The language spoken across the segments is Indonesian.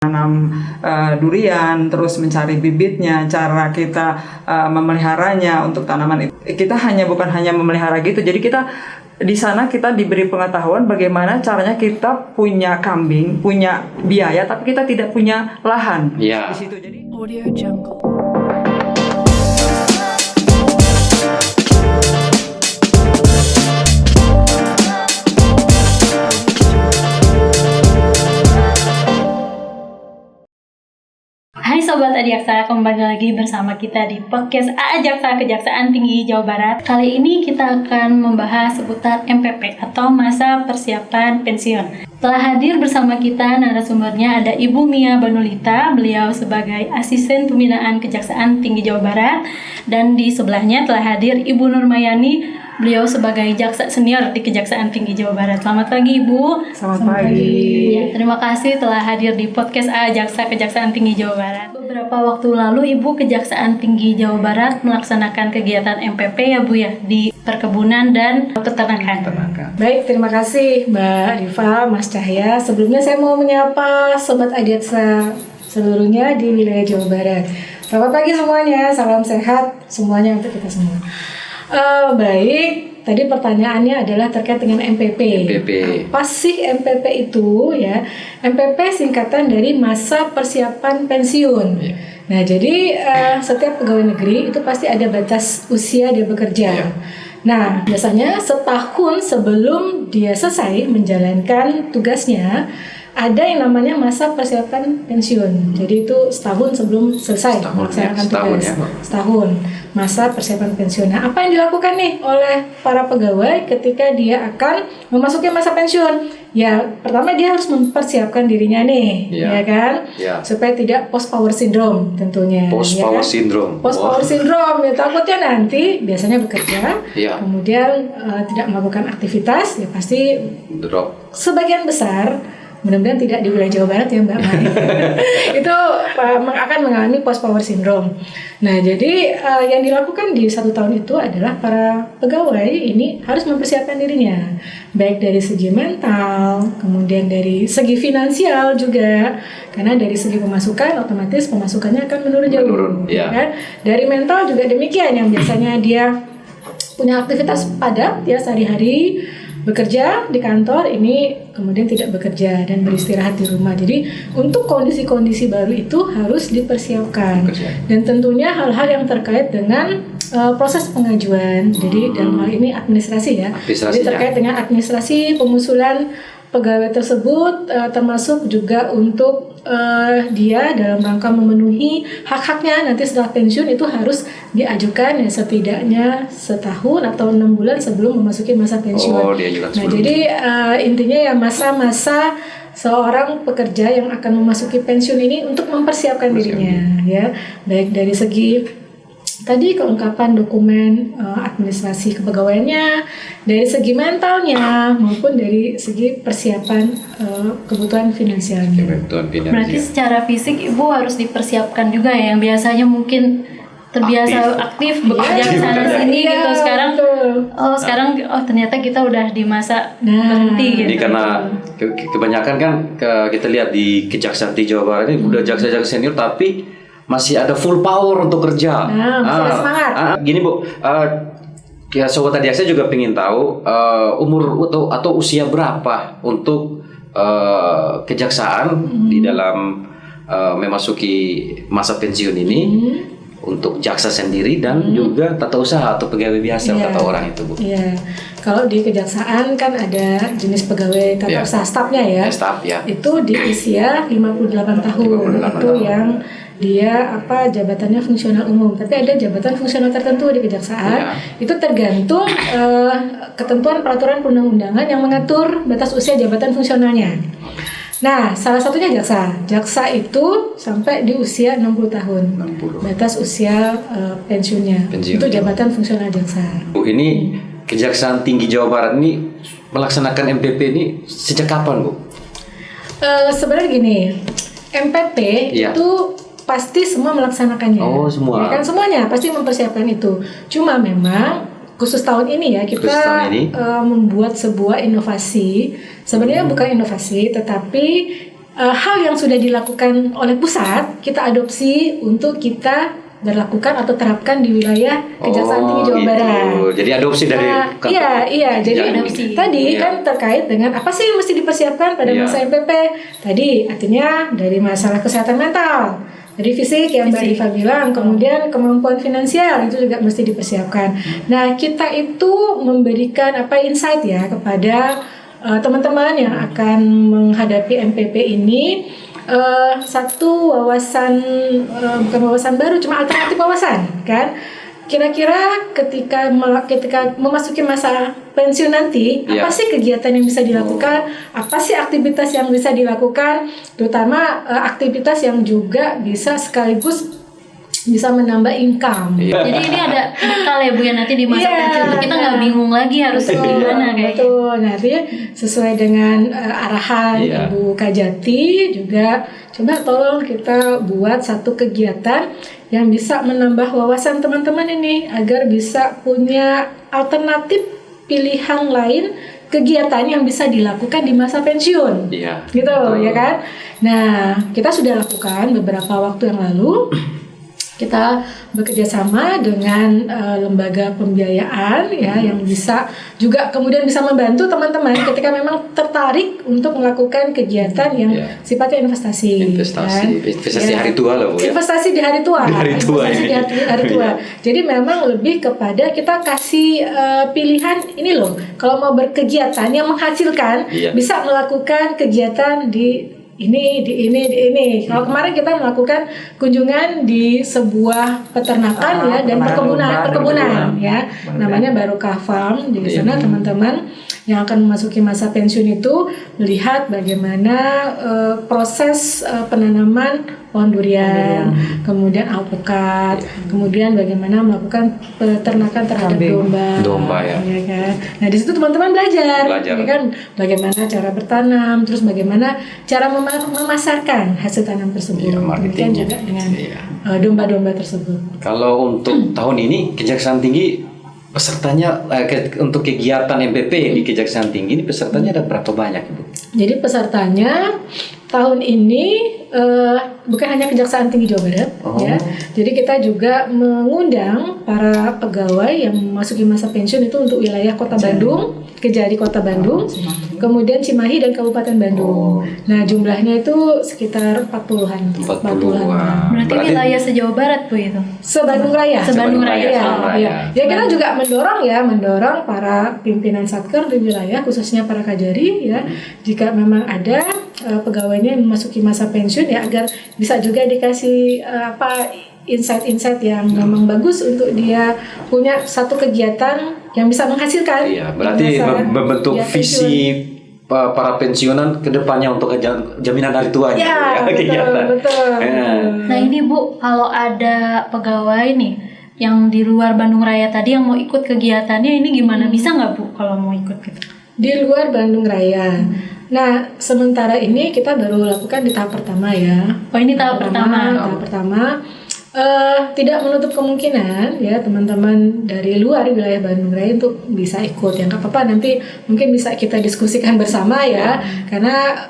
menanam durian, terus mencari bibitnya, cara kita memeliharanya untuk tanaman itu. Kita bukan hanya memelihara gitu. Jadi kita di sana kita diberi pengetahuan bagaimana caranya kita punya kambing, punya biaya, tapi kita tidak punya lahan di situ. Jadi Audio Jungle. Hai Sobat Adiaksa, kembali lagi bersama kita di podcast Adiaksa Kejaksaan Tinggi Jawa Barat. Kali ini kita akan membahas seputar MPP atau Masa Persiapan Pensiun. Telah hadir bersama kita narasumbernya ada Ibu Mia Banulita, beliau sebagai Asisten Pembinaan Kejaksaan Tinggi Jawa Barat. Dan di sebelahnya telah hadir Ibu Nurmayani, beliau sebagai jaksa senior di Kejaksaan Tinggi Jawa Barat. Selamat pagi Ibu. Selamat pagi. Ya, terima kasih telah hadir di podcast Jaksa Kejaksaan Tinggi Jawa Barat. Beberapa waktu lalu Ibu Kejaksaan Tinggi Jawa Barat melaksanakan kegiatan MPP ya Bu ya di perkebunan dan peternakan. Baik, terima kasih Mbak Riva, Mas Cahya. Sebelumnya saya mau menyapa Sobat Adiaksa seluruhnya di wilayah Jawa Barat. Selamat pagi semuanya, salam sehat semuanya untuk kita semua. Baik, tadi pertanyaannya adalah terkait dengan MPP. Apa sih MPP itu ya? MPP singkatan dari Masa Persiapan Pensiun. Nah, jadi setiap pegawai negeri itu pasti ada batas usia dia bekerja. Nah, biasanya setahun sebelum dia selesai menjalankan tugasnya, ada yang namanya masa persiapan pensiun. Jadi itu setahun sebelum selesai melaksanakan tugas. Setahun masa persiapan pensiun. Nah, apa yang dilakukan nih oleh para pegawai ketika dia akan memasuki masa pensiun? Ya, pertama dia harus mempersiapkan dirinya nih, ya kan? Supaya tidak post power syndrome tentunya. Post power syndrome. Post power syndrome. Ya, takutnya nanti biasanya bekerja, kemudian tidak melakukan aktivitas, ya pasti drop. Sebagian besar, mudah-mudahan tidak di wilayah Jawa Barat ya Mbak Mai. Itu akan mengalami post power syndrome. Nah, jadi yang dilakukan di 1 tahun itu adalah para pegawai ini harus mempersiapkan dirinya, baik dari segi mental, kemudian dari segi finansial juga, karena dari segi pemasukan otomatis pemasukannya akan menurun jauh. Kan? Dari mental juga demikian, yang biasanya dia punya aktivitas padat ya sehari-hari, bekerja di kantor, ini kemudian tidak bekerja dan beristirahat di rumah. Jadi untuk kondisi-kondisi baru itu harus dipersiapkan. Dan tentunya hal-hal yang terkait dengan proses pengajuan. Jadi dalam hal ini administrasi ya. Jadi terkait dengan administrasi pengusulan pegawai tersebut, termasuk juga untuk dia dalam rangka memenuhi hak-haknya nanti setelah pensiun itu harus diajukan ya setidaknya setahun atau 6 bulan sebelum memasuki masa pensiun. Nah, jadi intinya ya masa-masa seorang pekerja yang akan memasuki pensiun ini untuk mempersiapkan dirinya ya, baik dari segi tadi kelengkapan dokumen administrasi kepegawaiannya, dari segi mentalnya maupun dari segi persiapan kebutuhan finansialnya. Berarti secara fisik Ibu harus dipersiapkan juga ya, yang biasanya mungkin terbiasa aktif bekerja sana sini gitu, sekarang ternyata kita udah di masa berhenti gitu. Ini karena kebanyakan kan kita lihat di Kejaksaan Tinggi Jawa Barat ini udah jaksa-jaksa senior tapi masih ada full power untuk kerja. Masih semangat. Gini Bu, ya Sobat Adiaksa juga pengen tahu umur atau usia berapa untuk kejaksaan di dalam memasuki masa pensiun ini untuk jaksa sendiri dan juga tata usaha atau pegawai biasa kata orang itu Bu. Iya. Kalau di kejaksaan kan ada jenis pegawai tata usaha stafnya ya. Staff ya. Itu di usia 58 tahun. Itu yang dia jabatannya fungsional umum, tapi ada jabatan fungsional tertentu di kejaksaan. Itu tergantung ketentuan peraturan perundang-undangan yang mengatur batas usia jabatan fungsionalnya. Nah, salah satunya jaksa itu sampai di usia 60 tahun. Batas usia pensiunnya. Itu jabatan fungsional jaksa. Bu, ini Kejaksaan Tinggi Jawa Barat ini melaksanakan MPP ini sejak kapan Bu? Sebenarnya gini, MPP itu pasti semua melaksanakannya. Oh, semua. Ya kan, semuanya pasti mempersiapkan itu. Cuma memang khusus tahun ini ya kita membuat sebuah inovasi. Sebenarnya bukan inovasi, tetapi hal yang sudah dilakukan oleh pusat kita adopsi untuk kita berlakukan atau terapkan di wilayah Kejaksaan Tinggi Jawa Barat. Jadi adopsi dari Iya. Jadi adopsi. tadi kan terkait dengan apa sih yang mesti dipersiapkan pada masa MPP. Tadi artinya dari masalah kesehatan mental, dari fisik yang Mbak Diva bilang, kemudian kemampuan finansial itu juga mesti dipersiapkan. Nah, kita itu memberikan insight ya kepada teman-teman yang akan menghadapi MPP ini. Satu wawasan, bukan wawasan baru, cuma alternatif wawasan kan. Kira-kira ketika memasuki masa pensiun nanti, apa sih kegiatan yang bisa dilakukan, apa sih aktivitas yang bisa dilakukan, terutama aktivitas yang juga bisa sekaligus bisa menambah income. Jadi ini ada bekal ya Bu ya, nanti di masa pensiun kita nggak bingung lagi harus gimana kayak. Betul. Nanti sesuai dengan arahan Ibu Kajati juga, coba tolong kita buat satu kegiatan yang bisa menambah wawasan teman-teman ini agar bisa punya alternatif pilihan lain kegiatan yang bisa dilakukan di masa pensiun. Gitu ya kan. Nah, kita sudah lakukan beberapa waktu yang lalu. Kita bekerja sama dengan lembaga pembiayaan ya yang bisa juga kemudian bisa membantu teman-teman ketika memang tertarik untuk melakukan kegiatan yang sifatnya investasi hari tua loh Bu. Investasi di hari tua. Jadi memang lebih kepada kita kasih pilihan ini loh. Kalau mau berkegiatan yang menghasilkan bisa melakukan kegiatan di ini. Kalau kemarin kita melakukan kunjungan di sebuah peternakan dan perkebunan ya. Namanya Barokah Farm. Di sana teman-teman yang akan memasuki masa pensiun itu melihat bagaimana proses penanaman pohon durian, kemudian alpukat, kemudian bagaimana melakukan peternakan terhadap domba ya kan. Nah, di situ teman-teman belajar ya kan, bagaimana cara bertanam, terus bagaimana cara memasarkan hasil tanam tersebut. Demikian juga dengan domba-domba tersebut. Kalau untuk tahun ini Kejaksaan Tinggi pesertanya untuk kegiatan MPP di Kejaksaan Tinggi ini pesertanya ada berapa banyak Ibu? Jadi pesertanya tahun ini bukan hanya Kejaksaan Tinggi Jawa Barat ya. Jadi kita juga mengundang para pegawai yang memasuki masa pensiun itu untuk wilayah Kota Bandung, Kejari Kota Bandung, kemudian Cimahi dan Kabupaten Bandung. Nah, jumlahnya itu sekitar 40-an. 40-an. Berarti wilayah se-Jawa Barat Bu itu. Se-Bandung Raya. Ya. Ya, kita juga mendorong para pimpinan Satker di wilayah khususnya para Kajari ya, jika memang ada pegawainya yang memasuki masa pensiun ya agar bisa juga dikasih insight-insight yang memang bagus untuk dia punya satu kegiatan yang bisa menghasilkan. Iya, berarti membentuk visi para pensiunan ke depannya untuk jaminan hari tua betul. Nah, ini Bu, kalau ada pegawai nih yang di luar Bandung Raya tadi yang mau ikut kegiatannya ini gimana? Bisa nggak Bu kalau mau ikut gitu? Di luar Bandung Raya. Nah, sementara ini kita baru lakukan di tahap pertama ya. Oh, ini tahap pertama. Tahap pertama. Tidak menutup kemungkinan ya teman-teman dari luar wilayah Bandung Raya untuk bisa ikut ya, nggak apa-apa, nanti mungkin bisa kita diskusikan bersama ya. Karena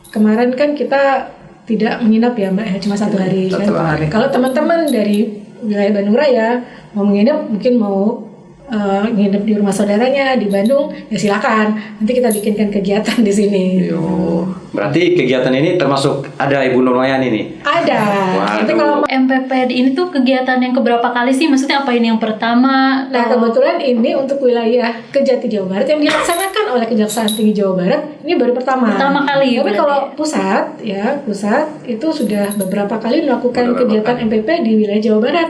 kemarin kan kita tidak menginap ya Mbak ya, cuma satu hari. Kalau teman-teman dari wilayah Bandung Raya mau menginap, mungkin mau nginep di rumah saudaranya di Bandung, ya silakan. Nanti kita bikinkan kegiatan di sini. Berarti kegiatan ini termasuk ada Ibu Nurmayani nih? Ada. Nanti kalau MPP ini tuh kegiatan yang keberapa kali sih? Maksudnya apa ini yang pertama? Nah, kebetulan ini untuk wilayah Kejati Jawa Barat yang dilaksanakan oleh Kejaksaan Tinggi Jawa Barat ini baru pertama. Pertama kali. Tapi kalau pusat itu sudah beberapa kali melakukan kegiatan MPP di wilayah Jawa Barat.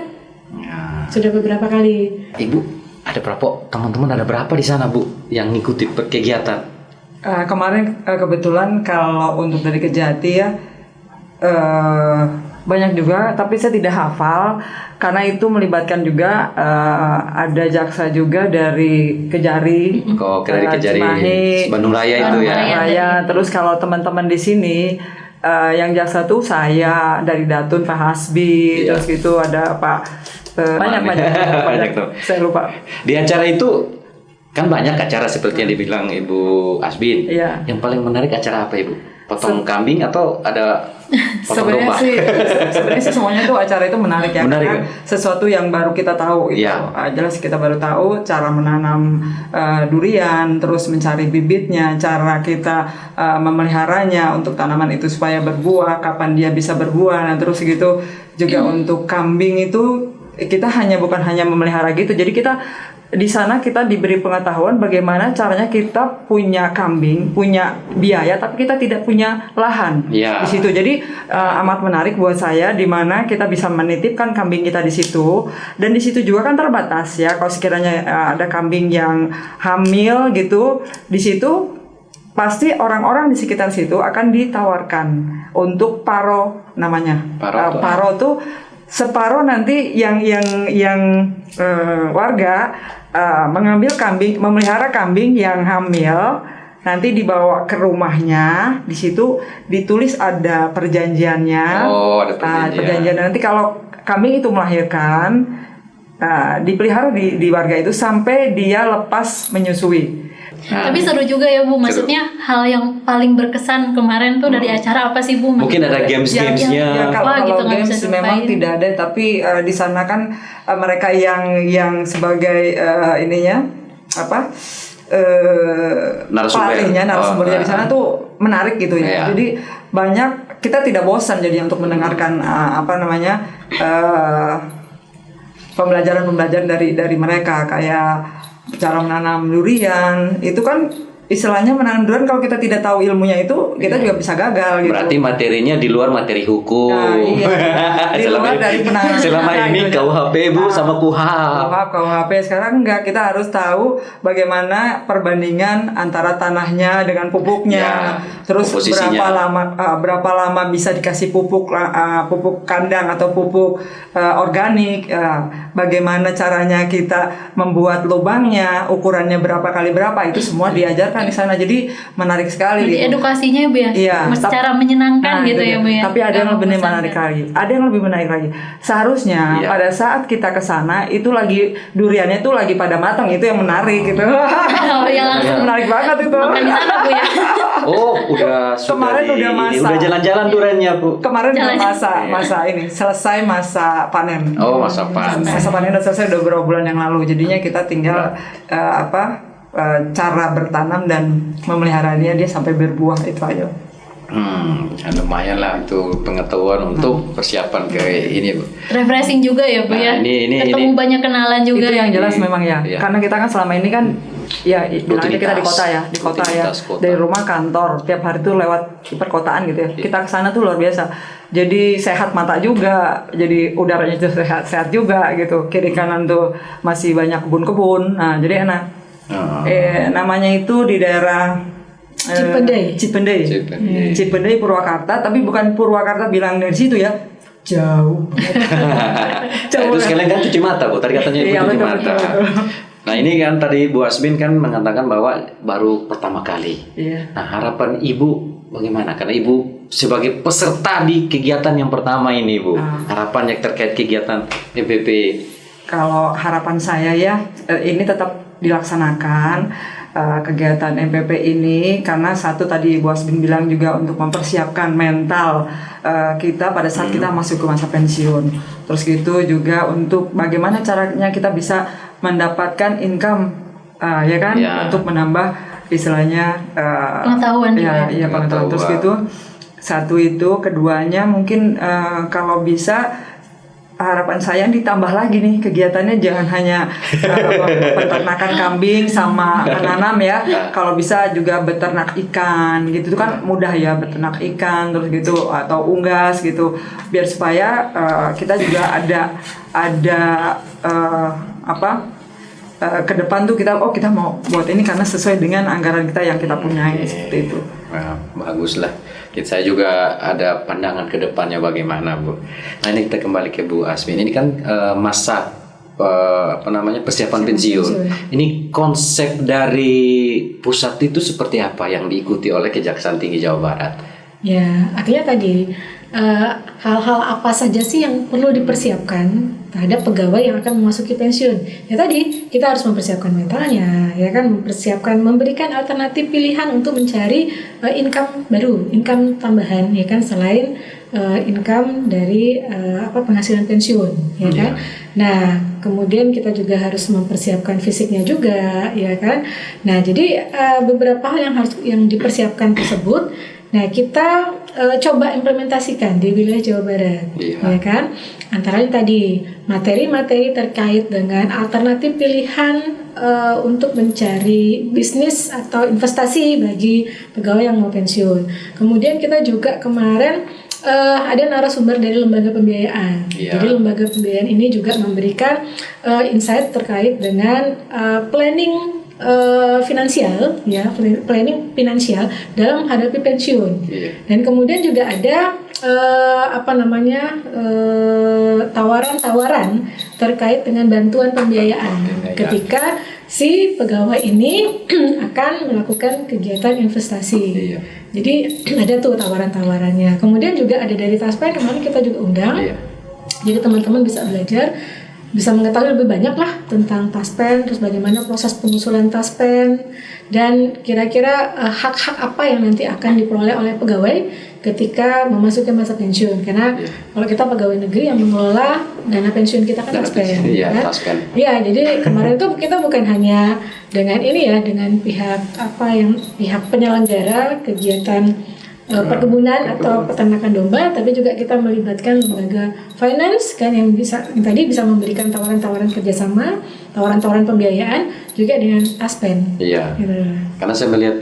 Sudah beberapa kali. Ibu, ada berapa teman-teman, ada berapa di sana Bu yang ngikuti kegiatan? Kemarin kebetulan kalau untuk dari Kejati ya banyak juga, tapi saya tidak hafal karena itu melibatkan juga ada jaksa juga dari Kejari, dari Kejari, Cimahi, Bandung Raya itu ya. Terus kalau teman-teman di sini yang jaksa tuh saya dari Datun Pak Hasbi, terus gitu ada Pak banyak tuh. Saya lupa. Di acara itu kan banyak acara seperti yang dibilang Ibu Asbin. Iya. Yang paling menarik acara apa Ibu? potong kambing atau ada potong domba? Sebenarnya sih semuanya tuh acara itu menarik ya, Menarik, karena sesuatu yang baru kita tahu gitu. Ya. Jelas kita baru tahu cara menanam durian, terus mencari bibitnya, cara kita memeliharanya untuk tanaman itu supaya berbuah, kapan dia bisa berbuah, nah terus gitu juga untuk kambing itu kita bukan hanya memelihara gitu, jadi kita di sana kita diberi pengetahuan bagaimana caranya kita punya kambing, punya biaya, tapi kita tidak punya lahan Ya. di situ. Jadi amat menarik buat saya, di mana kita bisa menitipkan kambing kita di situ, dan di situ juga kan terbatas ya. Kalau sekiranya ada kambing yang hamil gitu, di situ pasti orang-orang di sekitar situ akan ditawarkan untuk paro namanya. Paro tuh separuh nanti yang warga mengambil kambing, memelihara kambing yang hamil, nanti dibawa ke rumahnya, di situ ditulis ada perjanjiannya. Oh, ada perjanjian. Nanti kalau kambing itu melahirkan, dipelihara di warga itu sampai dia lepas menyusui. Tapi seru juga ya Bu, maksudnya hal yang paling berkesan kemarin tuh dari acara apa sih Bu? Mungkin ada games-gamesnya. Ya, kalau gitu, nggak games bisa memang dilupain. tidak ada, tapi di sana kan mereka yang sebagai ininya apa narasumbernya di sana tuh menarik gitu ya. Iya. Jadi banyak, kita tidak bosan jadi untuk mendengarkan pembelajaran dari mereka, kayak cara menanam durian. Itu kan istilahnya menanam durian, kalau kita tidak tahu ilmunya itu kita juga bisa gagal gitu. Berarti materinya di luar materi hukum. Nah, iya. Di luar dari penanganan. Selama ini gitu. KUHP Bu sama KUHP. KUHP sekarang enggak, kita harus tahu bagaimana perbandingan antara tanahnya dengan pupuknya. Terus berapa lama bisa dikasih pupuk kandang atau pupuk organik. Bagaimana caranya kita membuat lubangnya, ukurannya berapa kali berapa, itu semua diajarkan di sana. Jadi menarik sekali. Jadi gitu. edukasinya Bu ya. Iya, Secara menyenangkan gitu ya Bu ya. Tapi ada yang lebih menarik lagi. Ada yang lebih menarik lagi. Seharusnya pada saat kita ke sana itu lagi duriannya tuh lagi pada matang, itu yang menarik gitu. Oh ya, langsung menarik banget itu. makan di sana Bu ya. Oh, Kemarin udah masak. Udah jalan-jalan duriannya Bu. Kemarin udah masa ini selesai masa panen. Oh, masa panen. Masa panen udah selesai, udah beberapa bulan yang lalu. Jadinya kita tinggal cara bertanam dan memeliharanya dia sampai berbuah, itu aja. Lumayan lah itu pengetahuan untuk persiapan ke ini Bu. Refreshing juga ya Bu ya. Ketemu banyak kenalan juga. Itu yang jelas memang ya. Iya. Karena kita kan selama ini kan bilangnya kita di kota ya, kota. Dari rumah kantor, tiap hari tuh lewat perkotaan gitu ya. Kita ke sana tuh luar biasa. Jadi sehat mata juga, jadi udaranya tuh sehat juga gitu. Kiri kanan tuh masih banyak kebun-kebun. Nah, jadi enak. Namanya itu di daerah Cipendei Purwakarta, tapi bukan Purwakarta bilang dari situ ya, jauh. Itu sekalian kan cuci mata Bu, tadi katanya Ibu cuci mata. Betul. Nah ini kan tadi Bu Asmin kan mengatakan bahwa baru pertama kali. Iya. Nah harapan Ibu bagaimana? Karena Ibu sebagai peserta di kegiatan yang pertama ini Bu, harapan yang terkait kegiatan MPP. Kalau harapan saya ya, ini tetap dilaksanakan kegiatan MPP ini, karena satu tadi Bu Asmin bilang juga untuk mempersiapkan mental kita pada saat kita masuk ke masa pensiun. Terus gitu juga untuk bagaimana caranya kita bisa mendapatkan income ya kan, untuk menambah istilahnya pengetahuan juga. Iya, pengetahuan. Terus gitu satu itu, keduanya mungkin kalau bisa harapan saya ditambah lagi nih kegiatannya, jangan hanya peternakan kambing sama menanam ya. Kalau bisa juga beternak ikan gitu, itu kan mudah ya, beternak ikan terus gitu, atau unggas gitu, biar supaya kita juga ada ke depan tuh kita mau buat ini karena sesuai dengan anggaran kita yang kita punyai, seperti itu. Nah, bagus lah. Saya juga ada pandangan ke depannya bagaimana Bu. Nah ini kita kembali ke Bu Asmin. Ini kan masa persiapan pensiun. Ini konsep dari pusat itu seperti apa yang diikuti oleh Kejaksaan Tinggi Jawa Barat? Ya, artinya tadi hal-hal apa saja sih yang perlu dipersiapkan terhadap pegawai yang akan memasuki pensiun? Ya tadi kita harus mempersiapkan mentalnya, ya kan, memberikan alternatif pilihan untuk mencari income baru, income tambahan, ya kan, selain income dari penghasilan pensiun, ya kan. Nah, kemudian kita juga harus mempersiapkan fisiknya juga, ya kan. Nah, jadi beberapa hal yang dipersiapkan tersebut. Nah, kita coba implementasikan di wilayah Jawa Barat, ya kan. Antara lain tadi materi-materi terkait dengan alternatif pilihan untuk mencari bisnis atau investasi bagi pegawai yang mau pensiun. Kemudian kita juga kemarin ada narasumber dari lembaga pembiayaan. Jadi lembaga pembiayaan ini juga memberikan insight terkait dengan planning finansial, ya, planning finansial dalam menghadapi pensiun. Dan kemudian juga ada tawaran-tawaran terkait dengan bantuan pembiayaan ketika si pegawai ini akan melakukan kegiatan investasi. Jadi ada tuh tawaran-tawarannya. Kemudian juga ada dari Taspen, kemarin kita juga undang. Jadi teman-teman bisa belajar, bisa mengetahui lebih banyak lah tentang Taspen, terus bagaimana proses pengusulan Taspen, dan kira-kira hak-hak apa yang nanti akan diperoleh oleh pegawai ketika memasuki masa pensiun. Karena kalau kita pegawai negeri yang mengelola dana pensiun kita kan Taspen, kan? Ya, jadi kemarin itu kita bukan hanya dengan dengan pihak penyelenggara kegiatan perkebunan atau peternakan domba, tapi juga kita melibatkan lembaga finance kan yang tadi bisa memberikan tawaran-tawaran kerjasama, tawaran-tawaran pembiayaan juga dengan Taspen. Iya. Gitu. Karena saya melihat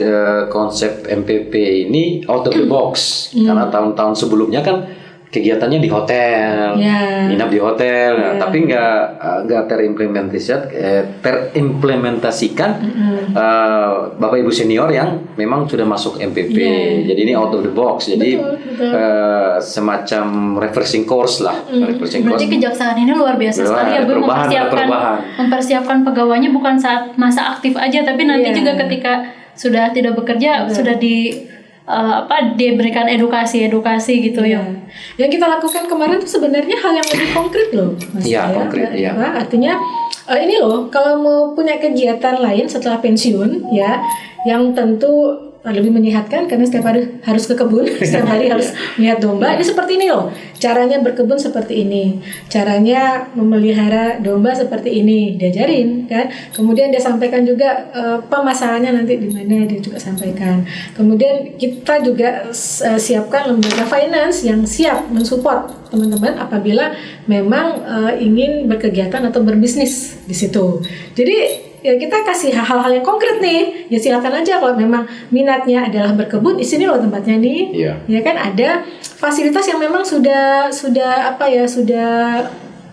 konsep MPP ini out of the box. Karena tahun-tahun sebelumnya kan kegiatannya di hotel, nginap di hotel, tapi nggak terimplementasikan Bapak Ibu senior yang memang sudah masuk MPP. Jadi ini out of the box. Jadi semacam refreshing course lah. Berarti kejaksaan ini luar biasa sekali ya, Bu, mempersiapkan pegawainya bukan saat masa aktif aja, tapi nanti juga ketika sudah tidak bekerja, sudah diberikan edukasi gitu ya. Yang kita lakukan kemarin itu sebenarnya hal yang lebih konkret loh, Mas. Konkret. Artinya ini loh, kalau mau punya kegiatan lain setelah pensiun, ya, yang tentu lebih menyehatkan karena setiap hari harus ke kebun, setiap hari harus melihat domba. Ini seperti ini loh, caranya berkebun seperti ini, caranya memelihara domba seperti ini, diajarin kan. Kemudian dia sampaikan juga pemasarannya nanti di mana, dia juga sampaikan. Kemudian kita juga siapkan lembaga finance yang siap mensupport teman-teman apabila memang ingin berkegiatan atau berbisnis di situ. Jadi ya kita kasih hal-hal yang konkret nih, ya silakan aja kalau memang minatnya adalah berkebun, di sini loh tempatnya nih, ya kan, ada fasilitas yang memang sudah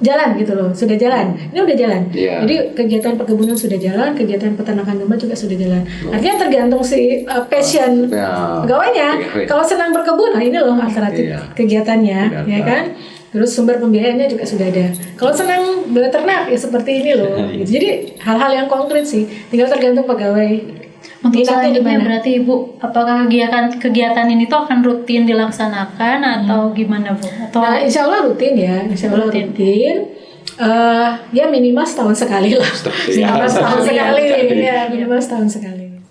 jalan gitu loh, sudah jalan, ini udah jalan, jadi kegiatan perkebunan sudah jalan, kegiatan peternakan domba juga sudah jalan. Artinya tergantung si passion pegawainya, kalau senang berkebun, ini loh alternatif kegiatannya, ya kan. Terus sumber pembiayaannya juga sudah ada. Kalau senang beternak ya seperti ini loh. Jadi hal-hal yang konkret sih, tinggal tergantung pegawai. Untuk selanjutnya berarti Ibu, apakah kegiatan ini tuh akan rutin dilaksanakan atau gimana Bu? Nah, insya Allah rutin ya, insya Allah rutin. Ya minimal setahun sekali lah. Minimal setahun sekali.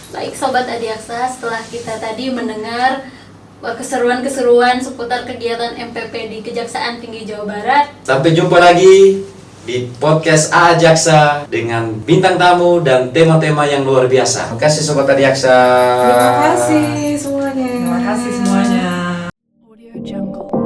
Baik Sobat Adiaksa, setelah kita tadi mendengar keseruan-keseruan seputar kegiatan MPP di Kejaksaan Tinggi Jawa Barat. Sampai jumpa lagi di podcast A Jaksa dengan bintang tamu dan tema-tema yang luar biasa. Terima kasih Sobat Adiaksa. Terima kasih semuanya. Terima kasih semuanya. Audio Jungle.